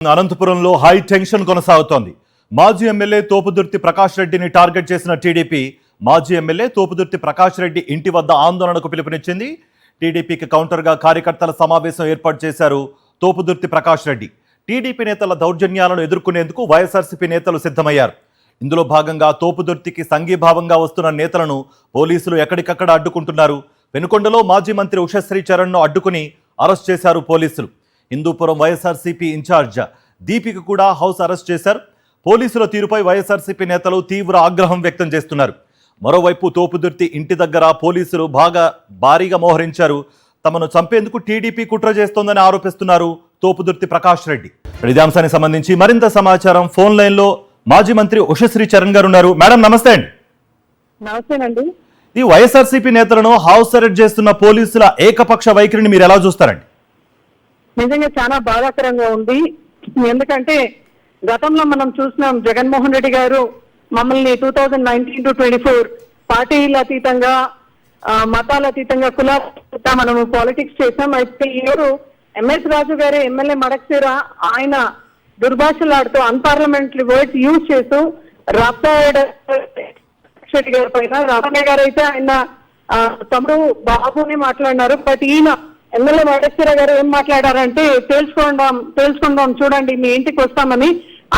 అనంతపురంలో high tension కొనసాగుతోంది. మాజీ ఎమ్మెల్యే తోపుదుర్తి ప్రకాష్ రెడ్డిని టార్గెట్ చేసిన టీడీపీ మాజీ ఎమ్మెల్యే తోపుదుర్తి ప్రకాష్ రెడ్డి ఇంటి వద్ద ఆందోళనకు పిలుపునిచ్చింది. టీడీపీకి కౌంటర్గా కార్యకర్తల సమావేశం ఏర్పాటు చేశారు తోపుదుర్తి ప్రకాష్ రెడ్డి. టీడీపీ నేతల దౌర్జన్యాలను ఎదుర్కొనేందుకు వైఎస్ఆర్సీపీ నేతలు సిద్ధమయ్యారు. ఇందులో భాగంగా తోపుదుర్తికి సంఘీభావంగా వస్తున్న నేతలను పోలీసులు ఎక్కడికక్కడ అడ్డుకుంటున్నారు. వెనుకొండలో మాజీ మంత్రి ఉషశ్రీ చరణ్ను అడ్డుకుని అరెస్ట్ చేశారు పోలీసులు. హిందూపురం వైఎస్ఆర్సీపీ ఇన్ఛార్జ్ దీపిక కూడా హౌస్ అరెస్ట్ చేశారు. పోలీసుల తీరుపై వైఎస్ఆర్సీపీ నేతలు తీవ్ర ఆగ్రహం వ్యక్తం చేస్తున్నారు. మరోవైపు తోపుదుర్తి ఇంటి దగ్గర పోలీసులు భారీగా మోహరించారు. తమను చంపేందుకు టీడీపీ కుట్ర చేస్తోందని ఆరోపిస్తున్నారు తోపుదుర్తి ప్రకాష్ రెడ్డి. ఇదే అంశానికి సంబంధించి మరింత సమాచారం ఫోన్ లైన్ లో మాజీ మంత్రి ఉషశ్రీ చరణ్ గారు ఉన్నారు. మేడం నమస్తే అండి. నమస్తేనండి. ఈ వైఎస్ఆర్సీపీ నేతలను హౌస్ అరెస్ట్ చేస్తున్న పోలీసుల ఏకపక్ష వైఖరిని మీరు ఎలా చూస్తారండి? నిజంగా చాలా బాధాకరంగా ఉంది. ఎందుకంటే గతంలో మనం చూసినాం, జగన్మోహన్ రెడ్డి గారు మమ్మల్ని 2019 to 24 పార్టీల అతీతంగా మతాల అతీతంగా కులాల మనము పాలిటిక్స్ చేసాం. అయితే ఈరోజు ఎంఎస్ రాజు గారు ఎమ్మెల్యే మడక్సీర ఆయన దుర్భాషలాడుతూ అన్పార్లమెంటరీ వర్డ్స్ యూజ్ చేస్తూ రెడ్డి గారి పైన రామయ్య గారు అయితే ఆయన తమ్ముడు బాబుని మాట్లాడినారు. బట్ ఈయన ఎమ్మెల్యే మడక్సీర గారు ఏం మాట్లాడారంటే తెలుసుకుందాం చూడండి మీ ఇంటికి వస్తామని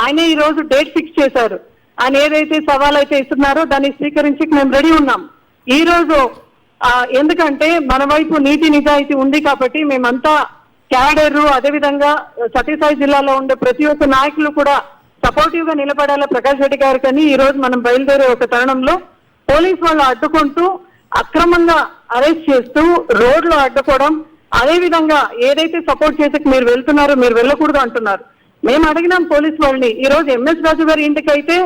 ఆయనే ఈ రోజు డేట్ ఫిక్స్ చేశారు. ఆయన ఏదైతే సవాల్ అయితే ఇస్తున్నారో దాన్ని స్వీకరించి మేము రెడీ ఉన్నాం ఈ రోజు. ఎందుకంటే మన వైపు నీతి నిజాయితీ ఉంది కాబట్టి మేమంతా క్యాడర్, అదేవిధంగా సత్యసాయి జిల్లాలో ఉండే ప్రతి ఒక్క నాయకులు కూడా సపోర్టివ్ గా నిలబడాల ప్రకాష్ రెడ్డి గారు. కానీ ఈ రోజు మనం బయలుదేరే ఒక తరుణంలో పోలీసు వాళ్ళు అడ్డుకుంటూ అక్రమంగా అరెస్ట్ చేస్తూ రోడ్లు అడ్డుకోవడం, అదే విధంగా ఏదైతే సపోర్ట్ చేసి మీరు వెళ్తున్నారో మీరు వెళ్ళకూడదు అంటున్నారు. మేము అడిగినాం పోలీసు వాళ్ళని. ఈ రోజు ఎంఎస్ రాజు గారి ఇంటికి అయితే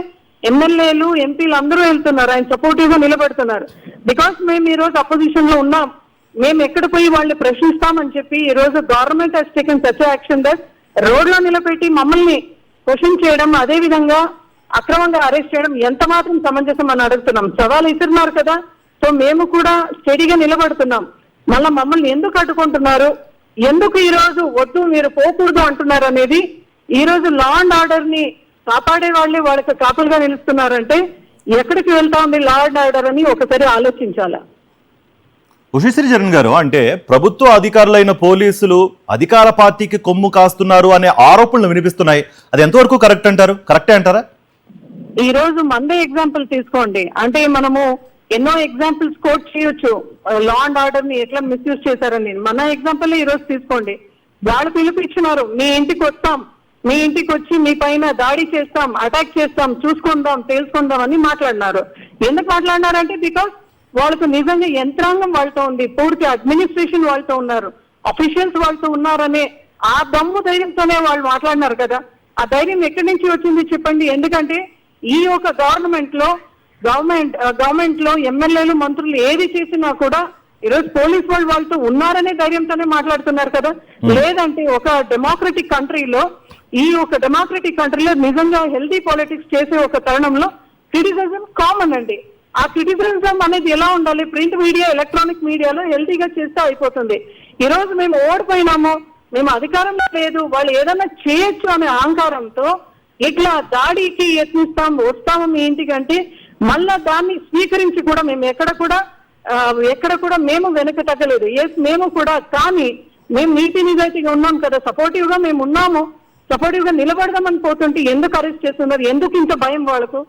ఎమ్మెల్యేలు, ఎంపీలు అందరూ వెళ్తున్నారు, ఆయన సపోర్టివ్ గా నిలబడుతున్నారు. బికాస్ మేము ఈ రోజు అపోజిషన్ లో ఉన్నాం. మేము ఎక్కడ పోయి వాళ్ళని ప్రశ్నిస్తామని చెప్పి ఈ రోజు government has taken such action that రోడ్లో నిలబెట్టి మమ్మల్ని క్వశ్చన్ చేయడం, అదే విధంగా అక్రమంగా అరెస్ట్ చేయడం ఎంత మాత్రం సమంజసం అని అడుగుతున్నాం. సవాల్ ఇస్తున్నారు కదా, సో మేము కూడా స్టడీగా నిలబడుతున్నాం. మళ్ళా మమ్మల్ని ఎందుకు అడ్డుకుంటున్నారు, ఎందుకు ఈ రోజు వద్దు మీరు పోకూడదు అంటున్నారు అనేది, ఈ రోజు లా అండ్ ఆర్డర్ ని కాపాడే వాళ్ళే వాళ్ళకి కాపులుగా నిలుస్తున్నారంటే ఎక్కడికి వెళ్తా ఉంది లా అండ్ ఆర్డర్ అని ఒకసారి ఆలోచించాలా. ఉషశ్రీ చరణ్ గారు, అంటే ప్రభుత్వ అధికారులైన పోలీసులు అధికార పార్టీకి కొమ్ము కాస్తున్నారు అనే ఆరోపణలు వినిపిస్తున్నాయి. అది ఎంతవరకు కరెక్ట్ అంటారు? కరెక్టే అంటారా? ఈ రోజు మందే ఎగ్జాంపుల్ తీసుకోండి. అంటే మనము ఎన్నో ఎగ్జాంపుల్స్ కోట్ చేయొచ్చు లా అండ్ ఆర్డర్ ని ఎట్లా మిస్యూజ్ చేశారని. మన ఎగ్జాంపుల్ ఈ రోజు తీసుకోండి. వాళ్ళు పిలుపుచ్చినారు, మీ ఇంటికి వస్తాం, మీ ఇంటికి వచ్చి మీ పైన దాడి చేస్తాం, అటాక్ చేస్తాం, చూసుకుందాం, తెలుసుకుందాం అని మాట్లాడినారు. ఎందుకు మాట్లాడినారంటే బికాస్ వాళ్ళకు నిజంగా యంత్రాంగం వాళ్ళతో ఉంది, పూర్తి అడ్మినిస్ట్రేషన్ వాళ్ళతో ఉన్నారు, అఫీషియల్స్ వాళ్ళతో ఉన్నారనే ఆ దమ్ము ధైర్యంతోనే వాళ్ళు మాట్లాడినారు కదా. ఆ ధైర్యం ఎక్కడి నుంచి వచ్చింది చెప్పండి? ఎందుకంటే ఈ యొక్క గవర్నమెంట్ లో ఎమ్మెల్యేలు, మంత్రులు ఏది చేసినా కూడా ఈరోజు పోలీస్ వాళ్ళు వాళ్ళతో ఉన్నారనే ధైర్యంతోనే మాట్లాడుతున్నారు కదా. లేదంటే ఒక డెమోక్రటిక్ కంట్రీలో నిజంగా హెల్తీ పాలిటిక్స్ చేసే ఒక తరుణంలో క్రిటిసిజం కామన్ అండి. ఆ క్రిటిసిజం అనేది ఎలా ఉండాలి? ప్రింట్ మీడియా, ఎలక్ట్రానిక్ మీడియాలో హెల్తీగా చేస్తే అయిపోతుంది. ఈ రోజు మేము ఓడిపోయినాము, మేము అధికారంలో లేదు, వాళ్ళు ఏదైనా చేయొచ్చు అనే అహంకారంతో ఇట్లా దాడికి వస్తాము మీ ఇంటికంటే మళ్ళా దాన్ని స్వీకరించి కూడా మేము ఎక్కడ కూడా మేము వెనక తగ్గలేదు. మేము కూడా, కానీ మేము నీతి నిజాయితీగా ఉన్నాం కదా, సపోర్టివ్ గా మేము ఉన్నాము, సపోర్టివ్ గా నిలబడదామని పోతుంటే ఎందుకు అరెస్ట్ చేస్తున్నారు? ఎందుకు ఇంత భయం వాళ్ళకు?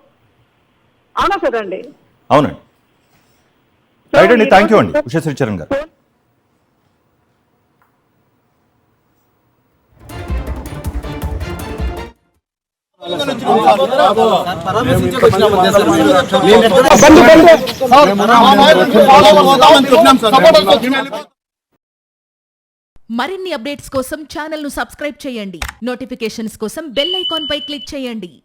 అవునా కదండి? అవునండి. రైట్ అండి, థ్యాంక్ యూ అండి ఉషశ్రీ చరణ్ గారు. మరిన్ని అప్డేట్స్ కోసం ఛానల్ ను సబ్స్క్రైబ్ చేయండి. నోటిఫికేషన్స్ కోసం బెల్ ఐకాన్ పై క్లిక్ చేయండి.